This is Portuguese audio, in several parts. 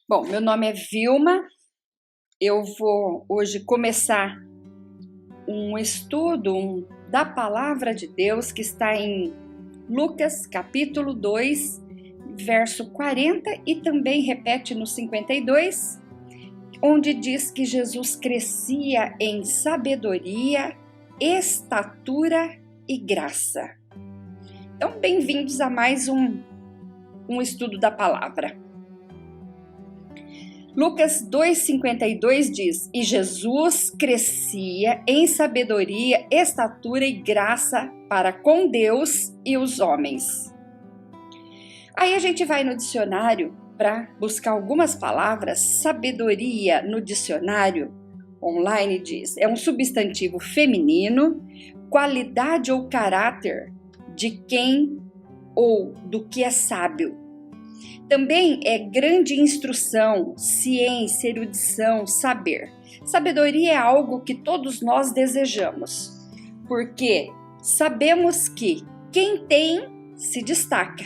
Bom, meu nome é Vilma. Eu vou hoje começar um estudo da Palavra de Deus que está em Lucas, capítulo 2, verso 40 e também repete no 52, onde diz que Jesus crescia em sabedoria, estatura e graça. Então, bem-vindos a mais um estudo da Palavra. Lucas 2,52 diz: E Jesus crescia em sabedoria, estatura e graça para com Deus e os homens. Aí a gente vai no dicionário para buscar algumas palavras. Sabedoria no dicionário online diz: é um substantivo feminino, qualidade ou caráter de quem ou do que é sábio. Também é grande instrução, ciência, erudição, saber. Sabedoria é algo que todos nós desejamos, porque sabemos que quem tem se destaca.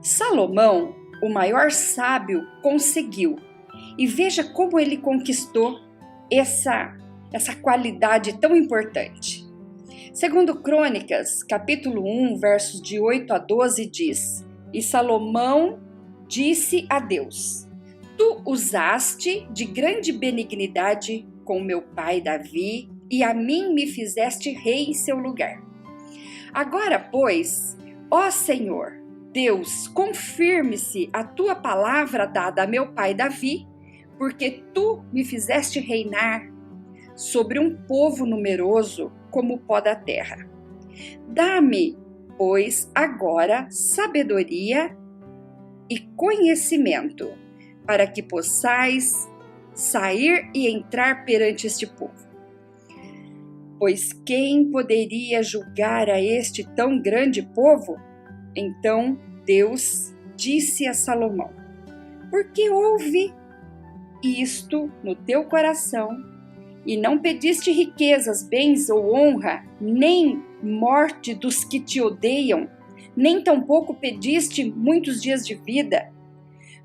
Salomão, o maior sábio, conseguiu. E veja como ele conquistou essa qualidade tão importante. Segundo Crônicas, capítulo 1, versos de 8 a 12, diz: E Salomão disse a Deus: Tu usaste de grande benignidade com meu pai Davi, e a mim me fizeste rei em seu lugar. Agora, pois, ó Senhor, Deus, confirme-se a tua palavra dada a meu pai Davi, porque tu me fizeste reinar sobre um povo numeroso como o pó da terra. Dá-me, pois, agora sabedoria e conhecimento, para que possais sair e entrar perante este povo. Pois quem poderia julgar a este tão grande povo? Então Deus disse a Salomão: Por que houve isto no teu coração, e não pediste riquezas, bens ou honra, nem morte dos que te odeiam, nem tampouco pediste muitos dias de vida,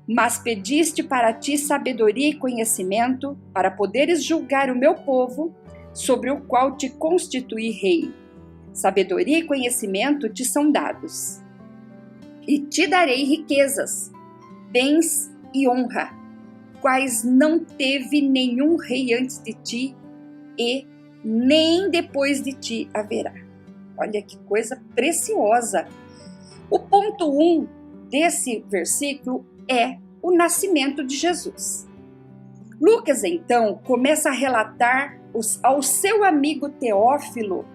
mas pediste para ti sabedoria e conhecimento, para poderes julgar o meu povo, sobre o qual te constituí rei. Sabedoria e conhecimento te são dados. E te darei riquezas, bens e honra, quais não teve nenhum rei antes de ti, e nem depois de ti haverá. Olha que coisa preciosa! O ponto 1 desse versículo é o nascimento de Jesus. Lucas, então, começa a relatar ao seu amigo Teófilo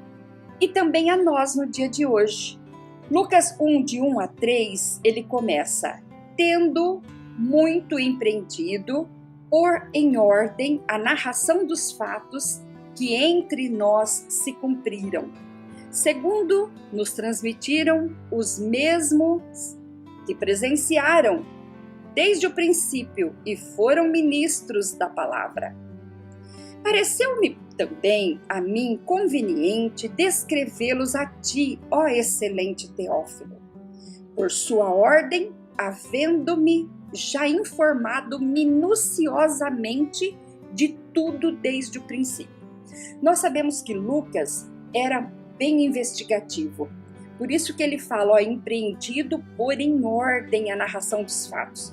e também a nós no dia de hoje. Lucas 1, de 1 a 3, ele começa: Tendo muito empreendido, pôr em ordem a narração dos fatos que entre nós se cumpriram, segundo nos transmitiram os mesmos que presenciaram desde o princípio e foram ministros da palavra. Pareceu-me também a mim conveniente descrevê-los a ti, ó excelente Teófilo, por sua ordem, havendo-me já informado minuciosamente de tudo desde o princípio. Nós sabemos que Lucas era bem investigativo, por isso que ele fala, empreendido pôr em ordem a narração dos fatos.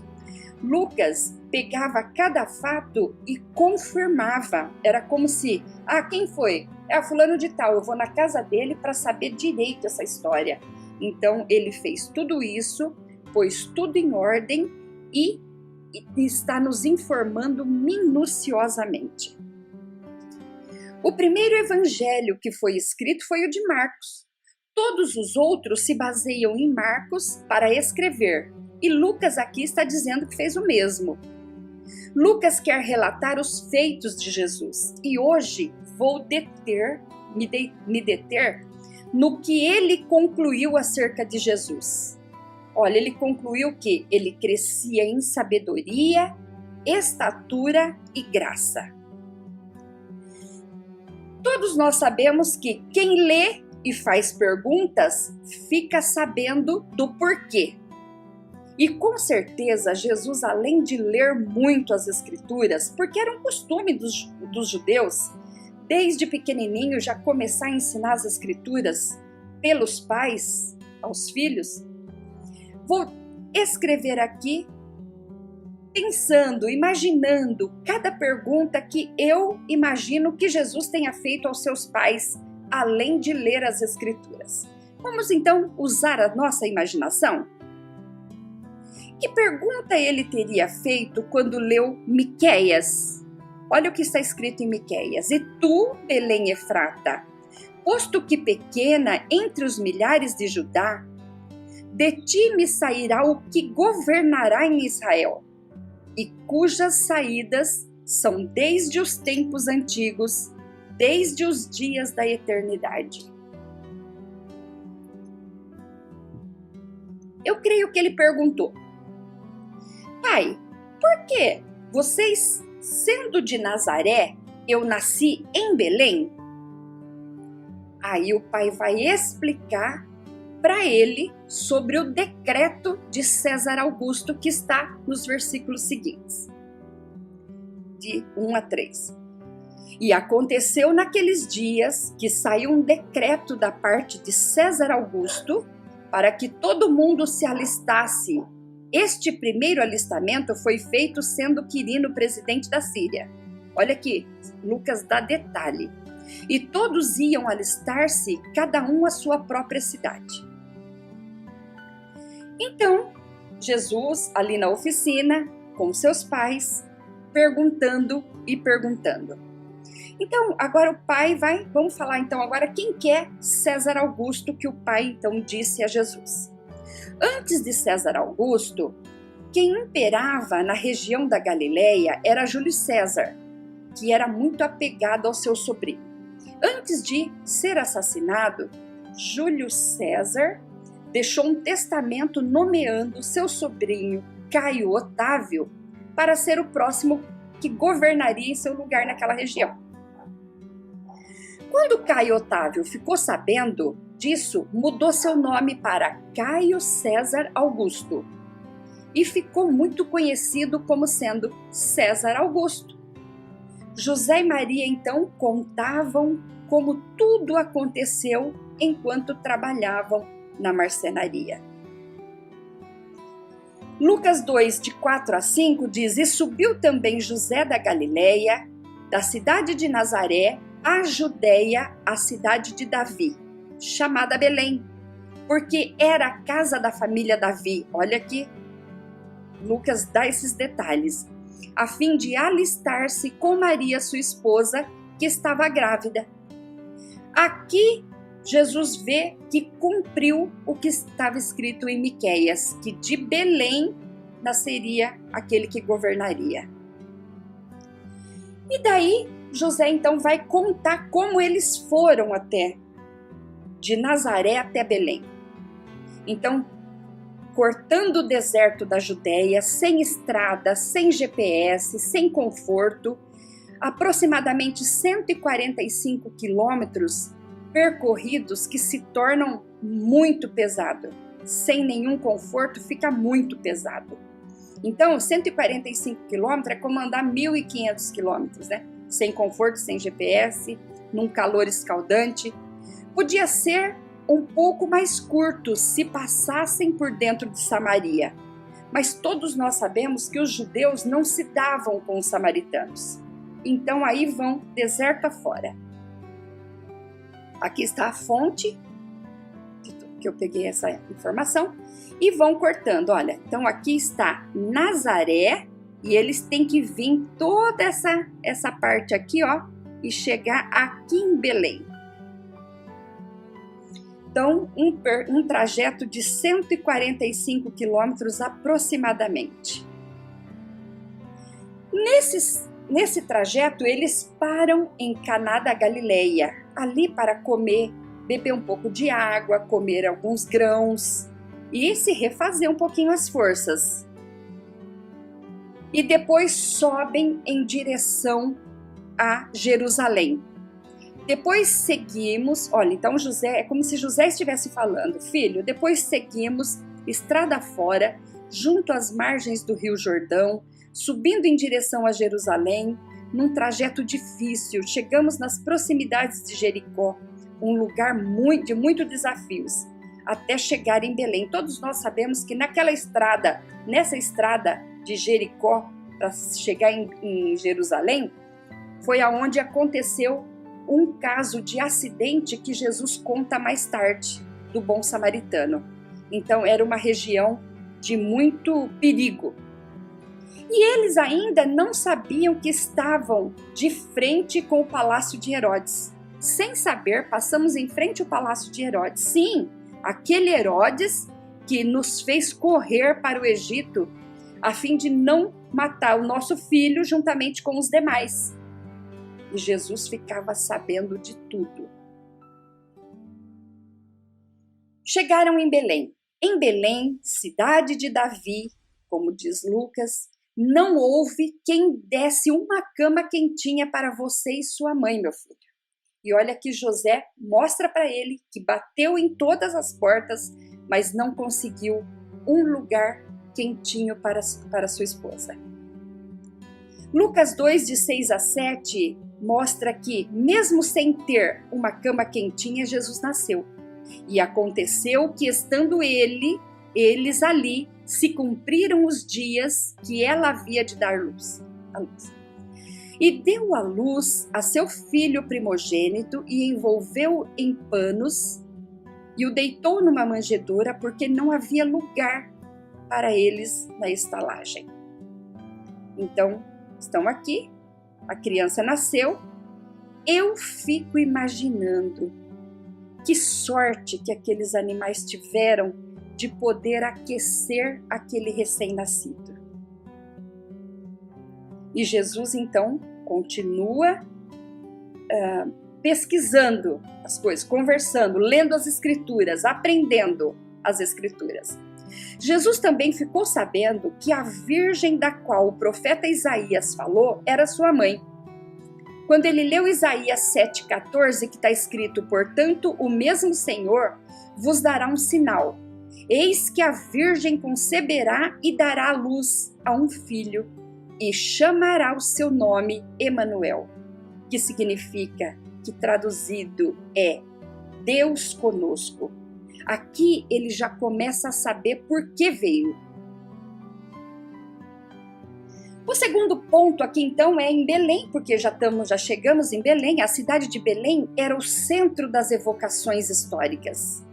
Lucas pegava cada fato e confirmava, era como se, quem foi? Fulano de tal, eu vou na casa dele para saber direito essa história. Então ele fez tudo isso, pôs tudo em ordem e está nos informando minuciosamente. O primeiro evangelho que foi escrito foi o de Marcos. Todos os outros se baseiam em Marcos para escrever, e Lucas aqui está dizendo que fez o mesmo. Lucas quer relatar os feitos de Jesus, e hoje vou me deter no que ele concluiu acerca de Jesus. Olha, ele concluiu que ele crescia em sabedoria, estatura e graça. Todos nós sabemos que quem lê e faz perguntas fica sabendo do porquê. E com certeza Jesus, além de ler muito as Escrituras, porque era um costume dos judeus, desde pequenininho já começar a ensinar as Escrituras pelos pais aos filhos, vou escrever aqui pensando, imaginando cada pergunta que eu imagino que Jesus tenha feito aos seus pais, além de ler as Escrituras. Vamos então usar a nossa imaginação? Que pergunta ele teria feito quando leu Miqueias? Olha o que está escrito em Miqueias. E tu, Belém Efrata, posto que pequena entre os milhares de Judá, de ti me sairá o que governará em Israel, e cujas saídas são desde os tempos antigos, desde os dias da eternidade. Eu creio que ele perguntou: Pai, por que vocês, sendo de Nazaré, eu nasci em Belém? Aí o pai vai explicar para ele sobre o decreto de César Augusto que está nos versículos seguintes, de 1 a 3. E aconteceu naqueles dias que saiu um decreto da parte de César Augusto para que todo mundo se alistasse. Este primeiro alistamento foi feito sendo Quirino presidente da Síria. Olha aqui, Lucas dá detalhe. E todos iam alistar-se, cada um à sua própria cidade. Então, Jesus, ali na oficina, com seus pais, perguntando e perguntando. Então, agora o pai vamos falar então agora quem que é César Augusto, que o pai então disse a Jesus. Antes de César Augusto, quem imperava na região da Galileia era Júlio César, que era muito apegado ao seu sobrinho. Antes de ser assassinado, Júlio César deixou um testamento nomeando seu sobrinho Caio Otávio para ser o próximo que governaria em seu lugar naquela região. Quando Caio Otávio ficou sabendo disso, mudou seu nome para Caio César Augusto e ficou muito conhecido como sendo César Augusto. José e Maria então contavam como tudo aconteceu enquanto trabalhavam na marcenaria. Lucas 2, de 4 a 5 diz: E subiu também José da Galileia, da cidade de Nazaré, à Judeia, a cidade de Davi, chamada Belém, porque era a casa da família Davi. Olha aqui, Lucas dá esses detalhes, a fim de alistar-se com Maria, sua esposa, que estava grávida. Aqui, Jesus vê que cumpriu o que estava escrito em Miqueias, que de Belém nasceria aquele que governaria. E daí, José então vai contar como eles foram de Nazaré até Belém. Então, cortando o deserto da Judéia, sem estrada, sem GPS, sem conforto, aproximadamente 145 quilômetros percorridos que se tornam muito pesado. Sem nenhum conforto, fica muito pesado. Então, 145 quilômetros é como andar 1.500 quilômetros, né? Sem conforto, sem GPS, num calor escaldante. Podia ser um pouco mais curto se passassem por dentro de Samaria. Mas todos nós sabemos que os judeus não se davam com os samaritanos. Então aí vão deserto afora. Aqui está a fonte que eu peguei essa informação e vão cortando. Olha, então aqui está Nazaré e eles têm que vir toda essa parte aqui, ó, e chegar aqui em Belém. Então, um trajeto de 145 quilômetros aproximadamente. Nesse trajeto, eles param em Caná da Galileia, ali para comer, beber um pouco de água, comer alguns grãos e se refazer um pouquinho as forças. E depois sobem em direção a Jerusalém. Depois seguimos, olha, então José, é como se José estivesse falando: filho, depois seguimos estrada fora, junto às margens do Rio Jordão, subindo em direção a Jerusalém, num trajeto difícil. Chegamos nas proximidades de Jericó, um lugar de muitos desafios, até chegar em Belém. Todos nós sabemos que nessa estrada de Jericó, para chegar em Jerusalém, foi aonde aconteceu um caso de acidente que Jesus conta mais tarde, do bom samaritano. Então era uma região de muito perigo. E eles ainda não sabiam que estavam de frente com o palácio de Herodes. Sem saber, passamos em frente ao palácio de Herodes. Sim, aquele Herodes que nos fez correr para o Egito a fim de não matar o nosso filho juntamente com os demais. E Jesus ficava sabendo de tudo. Chegaram em Belém. Em Belém, cidade de Davi, como diz Lucas, não houve quem desse uma cama quentinha para você e sua mãe, meu filho. E olha que José mostra para ele que bateu em todas as portas, mas não conseguiu um lugar quentinho para sua esposa. Lucas 2, de 6 a 7, mostra que, mesmo sem ter uma cama quentinha, Jesus nasceu. E aconteceu que, estando eles ali, se cumpriram os dias que ela havia de dar luz. E deu à luz a seu filho primogênito e envolveu em panos e o deitou numa manjedoura, porque não havia lugar para eles na estalagem. Então, estão aqui, a criança nasceu. Eu fico imaginando que sorte que aqueles animais tiveram de poder aquecer aquele recém-nascido. E Jesus, então, continua pesquisando as coisas, conversando, lendo as Escrituras, aprendendo as Escrituras. Jesus também ficou sabendo que a virgem da qual o profeta Isaías falou era sua mãe. Quando ele leu Isaías 7,14, que está escrito: portanto, o mesmo Senhor vos dará um sinal. Eis que a virgem conceberá e dará à luz a um filho, e chamará o seu nome Emanuel, que significa, que traduzido é Deus conosco. Aqui ele já começa a saber por que veio. O segundo ponto aqui então é em Belém, porque já chegamos em Belém. A cidade de Belém era o centro das evocações históricas.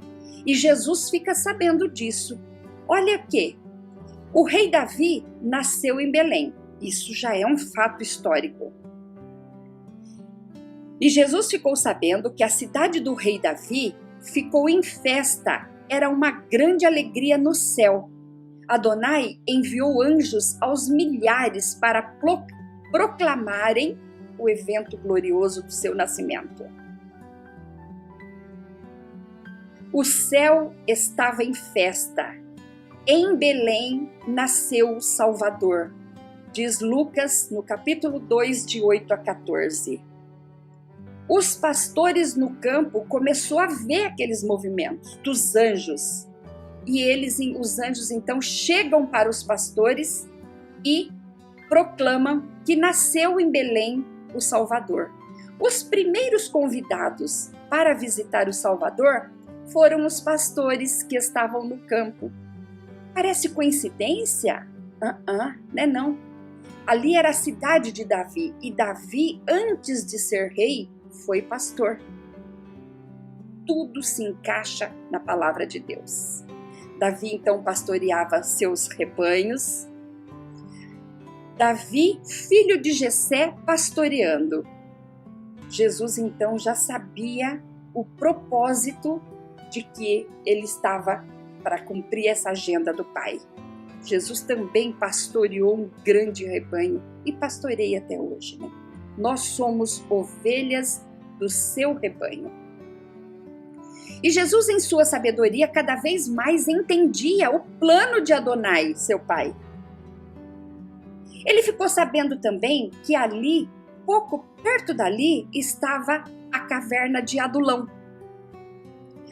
E Jesus fica sabendo disso. Olha que o rei Davi nasceu em Belém. Isso já é um fato histórico. E Jesus ficou sabendo que a cidade do rei Davi ficou em festa. Era uma grande alegria no céu. Adonai enviou anjos aos milhares para proclamarem o evento glorioso do seu nascimento. O céu estava em festa. Em Belém nasceu o Salvador, diz Lucas no capítulo 2, de 8 a 14. Os pastores no campo começaram a ver aqueles movimentos dos anjos. E os anjos então chegam para os pastores e proclamam que nasceu em Belém o Salvador. Os primeiros convidados para visitar o Salvador foram os pastores que estavam no campo. Parece coincidência? Né não. Ali era a cidade de Davi, e Davi, antes de ser rei, foi pastor. Tudo se encaixa na palavra de Deus. Davi então pastoreava seus rebanhos. Davi, filho de Jessé, pastoreando. Jesus então já sabia o propósito de que ele estava para cumprir essa agenda do Pai. Jesus também pastoreou um grande rebanho e pastoreia até hoje, né? Nós somos ovelhas do seu rebanho. E Jesus, em sua sabedoria, cada vez mais entendia o plano de Adonai, seu pai. Ele ficou sabendo também que ali, pouco perto dali, estava a caverna de Adulão.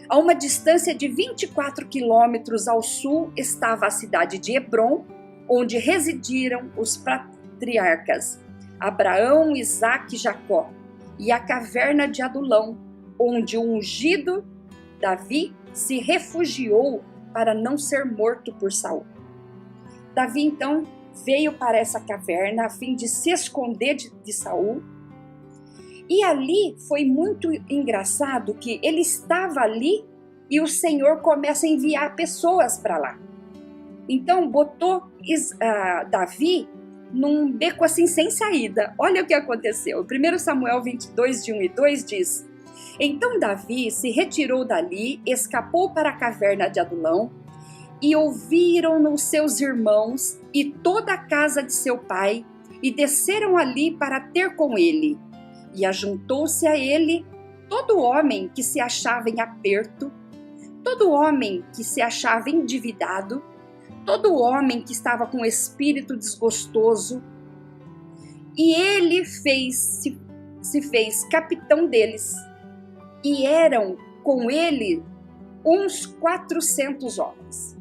A uma distância de 24 quilômetros ao sul estava a cidade de Hebrom, onde residiram os patriarcas Abraão, Isaque e Jacó, e a caverna de Adulão, onde o ungido Davi se refugiou para não ser morto por Saul. Davi então veio para essa caverna a fim de se esconder de Saul. E ali foi muito engraçado que ele estava ali e o Senhor começa a enviar pessoas para lá. Então botou Davi num beco assim sem saída. Olha o que aconteceu. 1 Samuel 22, de 1 e 2 diz: Então Davi se retirou dali, escapou para a caverna de Adulão, e ouviram-no seus irmãos e toda a casa de seu pai, e desceram ali para ter com ele. E ajuntou-se a ele todo homem que se achava em aperto, todo homem que se achava endividado, todo homem que estava com espírito desgostoso. E ele se fez capitão deles, e eram com ele uns 400 homens.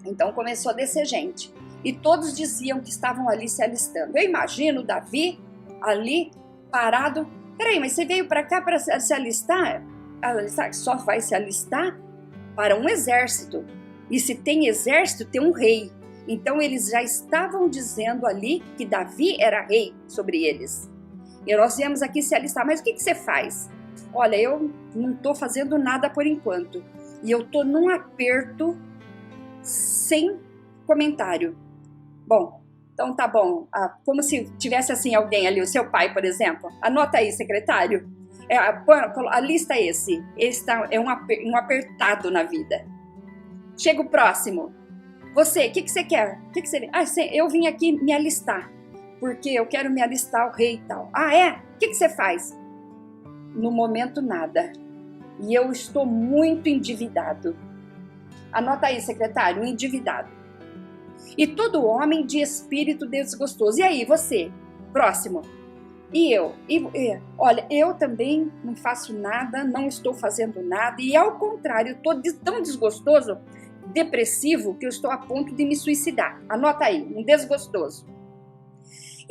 Então começou a descer gente, e todos diziam que estavam ali se alistando. Eu imagino Davi ali parado. Peraí, mas você veio para cá para se alistar? Só vai se alistar para um exército. E se tem exército, tem um rei. Então eles já estavam dizendo ali que Davi era rei sobre eles. E nós viemos aqui se alistar. Mas o que você faz? Olha, eu não estou fazendo nada por enquanto. E eu estou num aperto sem comentário. Bom, então tá bom. Como se tivesse assim alguém ali, o seu pai, por exemplo. Anota aí, secretário. A lista é esse. Esse é um apertado na vida. Chega o próximo. Você, o que você quer? Eu vim aqui me alistar, porque eu quero me alistar ao rei e tal. É? O que você faz? No momento, nada. E eu estou muito endividado. Anota aí, secretário, endividado. E todo homem de espírito desgostoso. E aí, você? Próximo. E eu? Olha, eu também não faço nada, não estou fazendo nada. E ao contrário, estou tão desgostoso, depressivo, que eu estou a ponto de me suicidar. Anota aí, um desgostoso.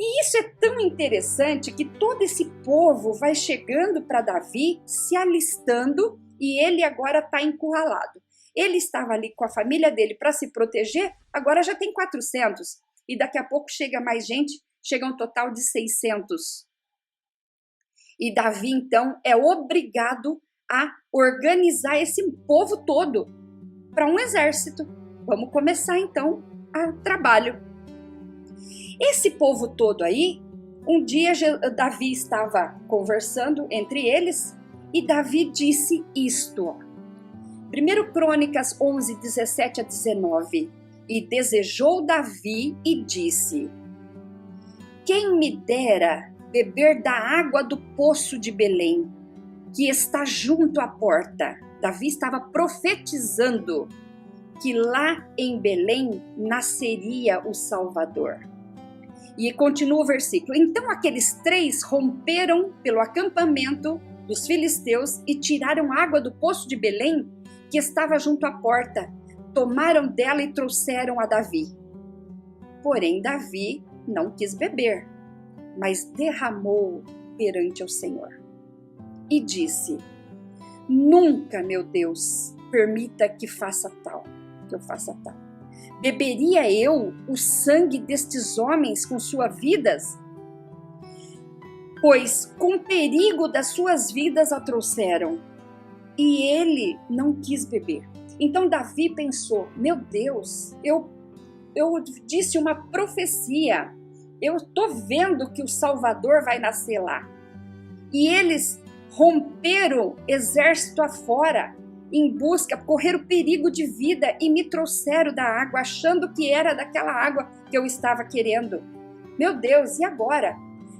E isso é tão interessante que todo esse povo vai chegando para Davi, se alistando, e ele agora está encurralado. Ele estava ali com a família dele para se proteger, agora já tem 400. E daqui a pouco chega mais gente, chega um total de 600. E Davi, então, é obrigado a organizar esse povo todo para um exército. Vamos começar, então, a trabalho. Esse povo todo aí, um dia Davi estava conversando entre eles e Davi disse isto. 1 Crônicas 11, 17 a 19. E desejou Davi e disse: Quem me dera beber da água do poço de Belém, que está junto à porta. Davi estava profetizando que lá em Belém nasceria o Salvador. E continua o versículo. Então aqueles 3 romperam pelo acampamento dos filisteus e tiraram água do poço de Belém, que estava junto à porta. Tomaram dela e trouxeram a Davi. Porém Davi não quis beber, mas derramou perante o Senhor. E disse: Nunca, meu Deus, permita que eu faça tal. Beberia eu o sangue destes homens com suas vidas? Pois com perigo das suas vidas a trouxeram. E ele não quis beber. Então Davi pensou: meu Deus, eu disse uma profecia. Eu estou vendo que o Salvador vai nascer lá. E eles romperam exército afora em busca, correram perigo de vida e me trouxeram da água, achando que era daquela água que eu estava querendo. Meu Deus, e agora?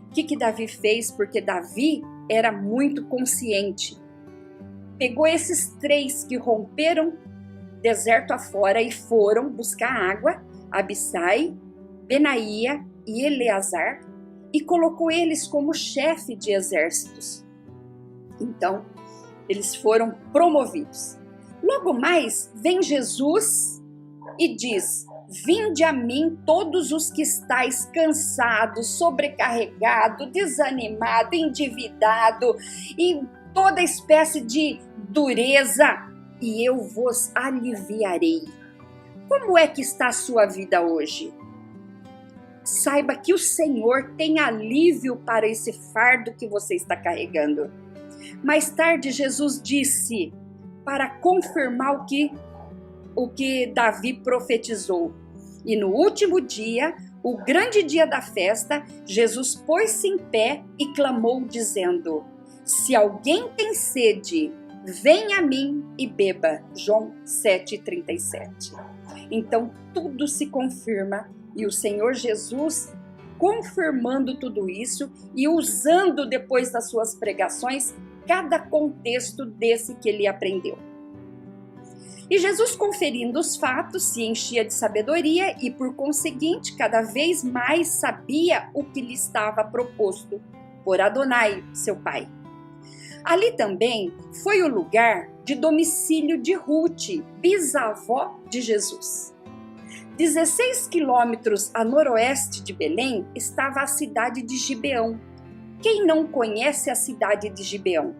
O que Davi fez? Porque Davi era muito consciente. Pegou esses 3 que romperam deserto afora e foram buscar água, Abissai, Benaia e Eleazar, e colocou eles como chefe de exércitos. Então, Eles foram promovidos. Logo mais, vem Jesus e diz: vinde a mim todos os que estáis cansados, sobrecarregados, desanimados, endividados e toda espécie de dureza, e eu vos aliviarei. Como é que está a sua vida hoje? Saiba que o Senhor tem alívio para esse fardo que você está carregando. Mais tarde, Jesus disse, para confirmar o que Davi profetizou. E no último dia, o grande dia da festa, Jesus pôs-se em pé e clamou, dizendo: se alguém tem sede, venha a mim e beba. João 7,37. Então, tudo se confirma e o Senhor Jesus, confirmando tudo isso e usando depois das suas pregações, cada contexto desse que ele aprendeu. E Jesus, conferindo os fatos, se enchia de sabedoria e, por conseguinte, cada vez mais sabia o que lhe estava proposto por Adonai, seu pai. Ali também foi o lugar de domicílio de Ruth, bisavó de Jesus. 16 quilômetros a noroeste de Belém estava a cidade de Gibeão. Quem não conhece a cidade de Gibeão?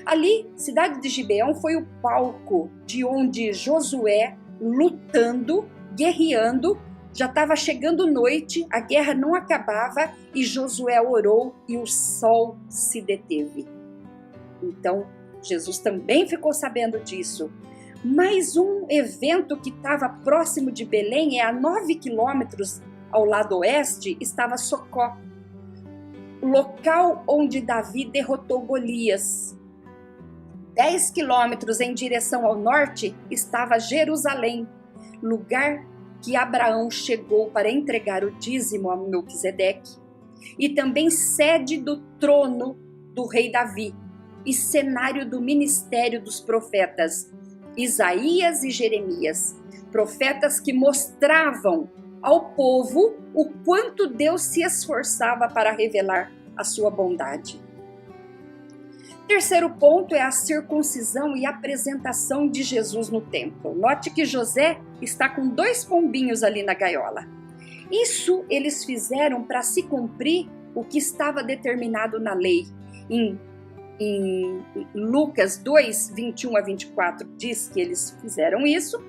Ali, cidade de Gibeão foi o palco de onde Josué, lutando, guerreando, já estava chegando noite, a guerra não acabava e Josué orou e o sol se deteve. Então, Jesus também ficou sabendo disso. Mais um evento que estava próximo de Belém, a 9 quilômetros ao lado oeste, estava Socó, local onde Davi derrotou Golias. 10 quilômetros em direção ao norte estava Jerusalém, lugar que Abraão chegou para entregar o dízimo a Melquisedeque, e também sede do trono do rei Davi e cenário do ministério dos profetas Isaías e Jeremias, profetas que mostravam ao povo o quanto Deus se esforçava para revelar a sua bondade. Terceiro ponto é a circuncisão e apresentação de Jesus no templo. Note que José está com 2 pombinhos ali na gaiola. Isso eles fizeram para se cumprir o que estava determinado na lei. Em Lucas 2, 21 a 24 diz que eles fizeram isso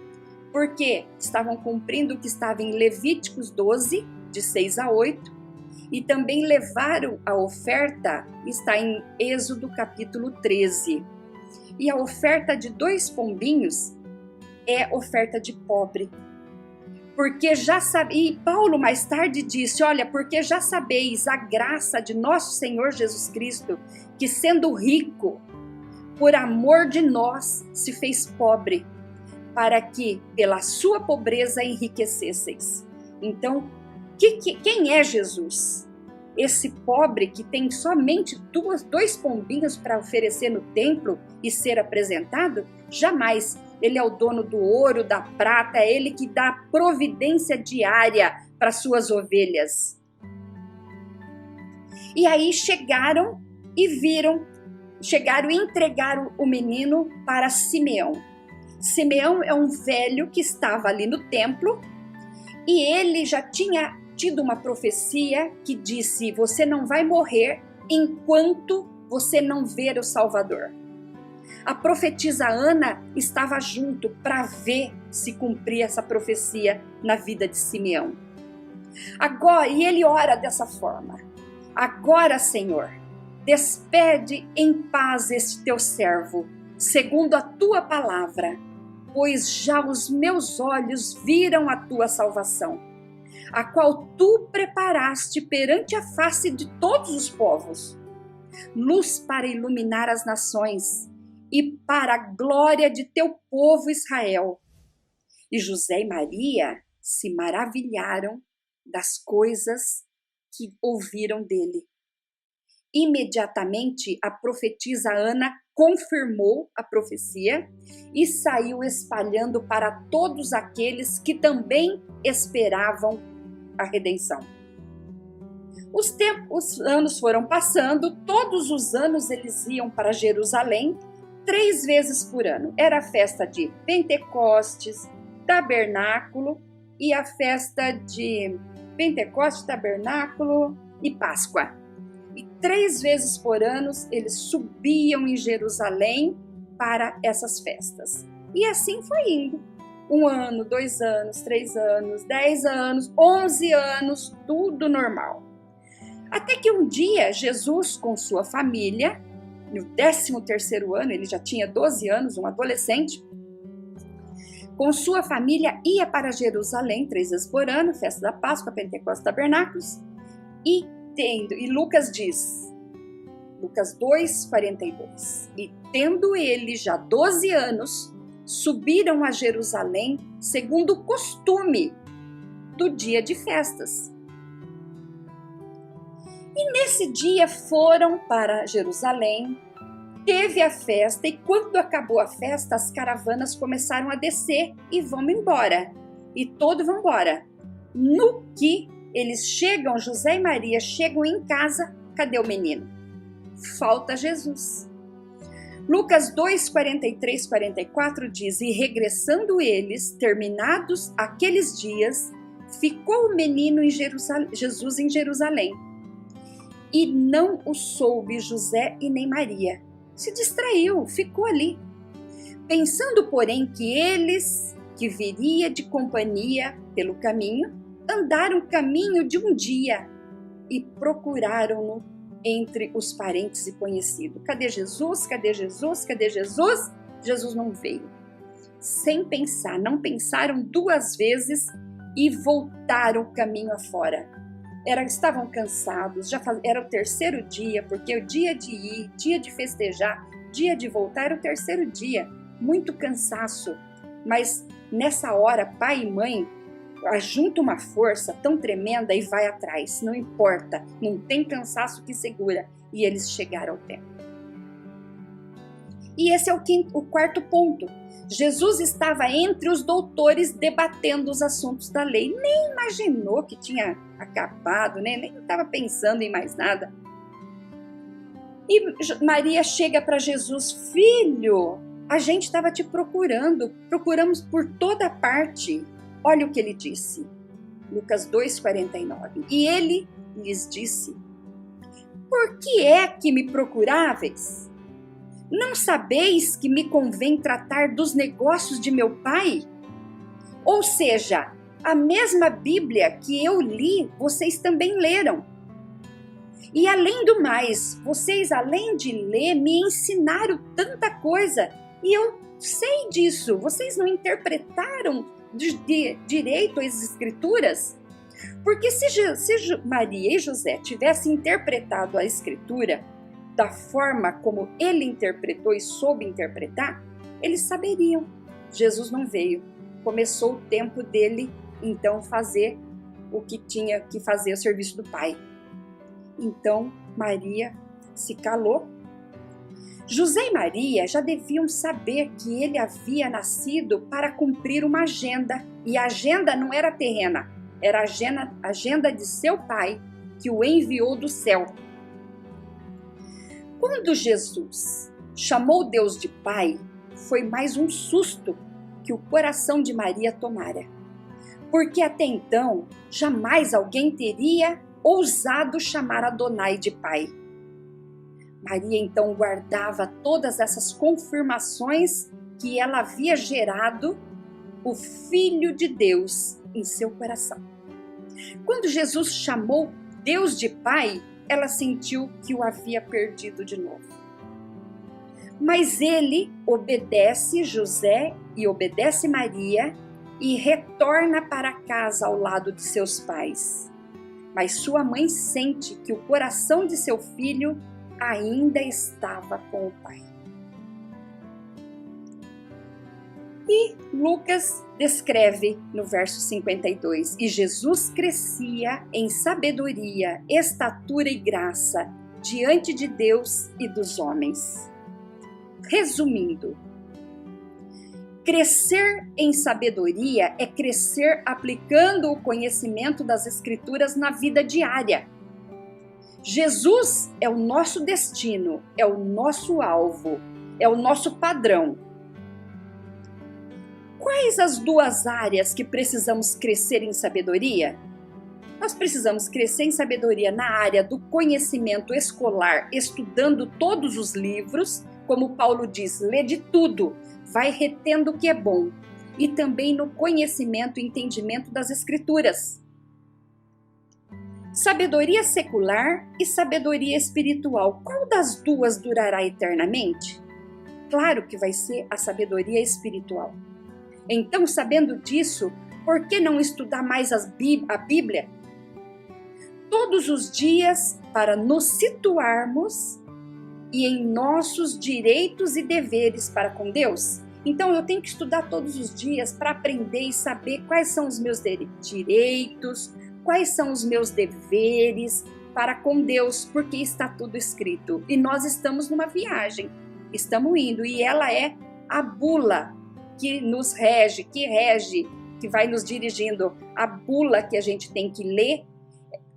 porque estavam cumprindo o que estava em Levíticos 12, de 6 a 8, e também levaram a oferta, está em Êxodo capítulo 13. E a oferta de 2 pombinhos é oferta de pobre. Porque já sabia, e Paulo mais tarde disse, olha, porque já sabeis a graça de nosso Senhor Jesus Cristo, que sendo rico, por amor de nós, se fez pobre, para que pela sua pobreza enriquecesseis. Então, quem é Jesus? Esse pobre que tem somente 2 pombinhos para oferecer no templo e ser apresentado? Jamais. Ele é o dono do ouro, da prata, é ele que dá providência diária para suas ovelhas. E aí chegaram e entregaram o menino para Simeão. Simeão é um velho que estava ali no templo e ele já tinha tido uma profecia que disse: você não vai morrer enquanto você não ver o Salvador. A profetisa Ana estava junto para ver se cumpria essa profecia na vida de Simeão. Agora, e ele ora dessa forma: agora, Senhor, despede em paz este teu servo, segundo a tua palavra, pois já os meus olhos viram a tua salvação, a qual tu preparaste perante a face de todos os povos, luz para iluminar as nações e para a glória de teu povo Israel. E José e Maria se maravilharam das coisas que ouviram dele. Imediatamente a profetisa Ana confirmou a profecia e saiu espalhando para todos aqueles que também esperavam a redenção. Os anos foram passando, todos os anos eles iam para Jerusalém 3 vezes por ano. Era a festa de Pentecostes, Tabernáculo e a festa de Pentecostes, Tabernáculo e Páscoa. E 3 vezes por ano eles subiam em Jerusalém para essas festas. E assim foi indo. 1 ano, 2 anos, 3 anos, 10 anos, 11 anos, tudo normal. Até que um dia, Jesus com sua família, no 13º ano, ele já tinha 12 anos, um adolescente, com sua família ia para Jerusalém 3 vezes por ano, festa da Páscoa, Pentecostes, Tabernáculos, e Lucas diz, Lucas 2:42, e tendo ele já 12 anos, subiram a Jerusalém segundo o costume do dia de festas. E nesse dia foram para Jerusalém, teve a festa, e quando acabou a festa, as caravanas começaram a descer e vão embora. E todos vão embora. No que eles chegam, José e Maria chegam em casa, cadê o menino? Falta Jesus. Lucas 2:43, 44 diz, e regressando eles, terminados aqueles dias, ficou o menino Jesus em Jerusalém. E não o soube José e nem Maria. Se distraiu, ficou ali. Pensando, porém, que eles, que viria de companhia pelo caminho, andaram o caminho de um dia e procuraram-no entre os parentes e conhecidos. Cadê Jesus? Cadê Jesus? Cadê Jesus? Jesus não veio. Sem pensar, não pensaram 2 vezes e voltaram o caminho afora. Estavam cansados, era o 3º dia, porque o dia de ir, dia de festejar, dia de voltar era o 3º dia, muito cansaço. Mas nessa hora, pai e mãe ajunta uma força tão tremenda e vai atrás, não importa, não tem cansaço que segura. E eles chegaram ao templo. E esse é o 4º ponto. Jesus estava entre os doutores debatendo os assuntos da lei. Nem imaginou que tinha acabado, né? Nem estava pensando em mais nada. E Maria chega para Jesus, filho, a gente estava te procuramos por toda parte. Olha o que ele disse, Lucas 2:49. E ele lhes disse, por que é que me procuráveis? Não sabeis que me convém tratar dos negócios de meu pai? Ou seja, a mesma Bíblia que eu li, vocês também leram. E além do mais, vocês, além de ler, me ensinaram tanta coisa. E eu sei disso. Vocês não interpretaram direito as Escrituras? Porque se Maria e José tivessem interpretado a Escritura da forma como ele interpretou e soube interpretar, eles saberiam. Jesus não veio. Começou o tempo dele, então, fazer o que tinha que fazer, o serviço do Pai. Então, Maria se calou. José e Maria já deviam saber que ele havia nascido para cumprir uma agenda. E a agenda não era terrena, era a agenda de seu pai, que o enviou do céu. Quando Jesus chamou Deus de Pai, foi mais um susto que o coração de Maria tomara. Porque até então, jamais alguém teria ousado chamar Adonai de Pai. Maria então guardava todas essas confirmações que ela havia gerado o Filho de Deus em seu coração. Quando Jesus chamou Deus de Pai, ela sentiu que o havia perdido de novo. Mas ele obedece José e obedece Maria e retorna para casa ao lado de seus pais. Mas sua mãe sente que o coração de seu filho ainda estava com o pai. E Lucas descreve no verso 52, e Jesus crescia em sabedoria, estatura e graça diante de Deus e dos homens. Resumindo, crescer em sabedoria é crescer aplicando o conhecimento das Escrituras na vida diária. Jesus é o nosso destino, é o nosso alvo. é o nosso padrão. Quais as duas áreas que precisamos crescer em sabedoria? Nós precisamos crescer em sabedoria na área do conhecimento escolar, estudando todos os livros, como Paulo diz, lê de tudo, vai retendo o que é bom, e também no conhecimento e entendimento das Escrituras. Sabedoria secular e sabedoria espiritual, qual das duas durará eternamente? Claro que vai ser a sabedoria espiritual. Então, sabendo disso, por que não estudar mais a Bíblia? Todos os dias para nos situarmos e em nossos direitos e deveres para com Deus? Então, eu tenho que estudar todos os dias para aprender e saber quais são os meus direitos, quais são os meus deveres para com Deus, porque está tudo escrito. E nós estamos numa viagem, estamos indo, e ela é a bula que nos rege, que vai nos dirigindo, a bula que a gente tem que ler,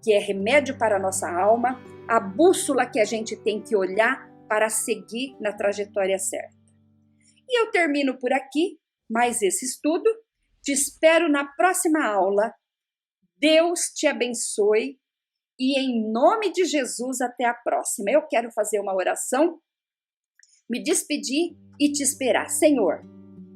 que é remédio para a nossa alma, a bússola que a gente tem que olhar para seguir na trajetória certa. E eu termino por aqui mais esse estudo. Te espero na próxima aula. Deus te abençoe e em nome de Jesus até a próxima. Eu quero fazer uma oração, me despedir e te esperar. Senhor,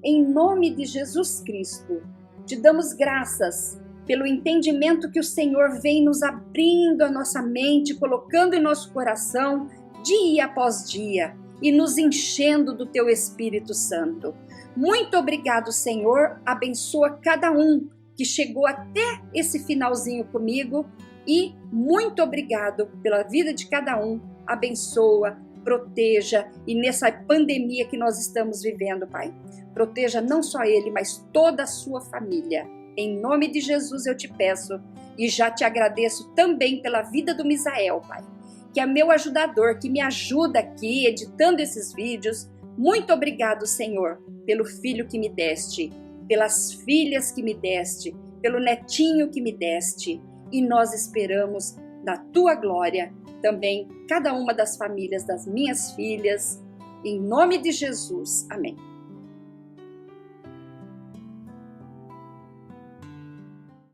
em nome de Jesus Cristo, te damos graças pelo entendimento que o Senhor vem nos abrindo a nossa mente, colocando em nosso coração dia após dia e nos enchendo do teu Espírito Santo. Muito obrigado, Senhor. Abençoa cada um que chegou até esse finalzinho comigo e muito obrigado pela vida de cada um. Abençoa, proteja e nessa pandemia que nós estamos vivendo, Pai, proteja não só ele, mas toda a sua família. Em nome de Jesus eu te peço e já te agradeço também pela vida do Misael, Pai, que é meu ajudador, que me ajuda aqui editando esses vídeos. Muito obrigado, Senhor, pelo filho que me deste, pelas filhas que me deste, pelo netinho que me deste. E nós esperamos da tua glória também cada uma das famílias das minhas filhas. Em nome de Jesus. Amém.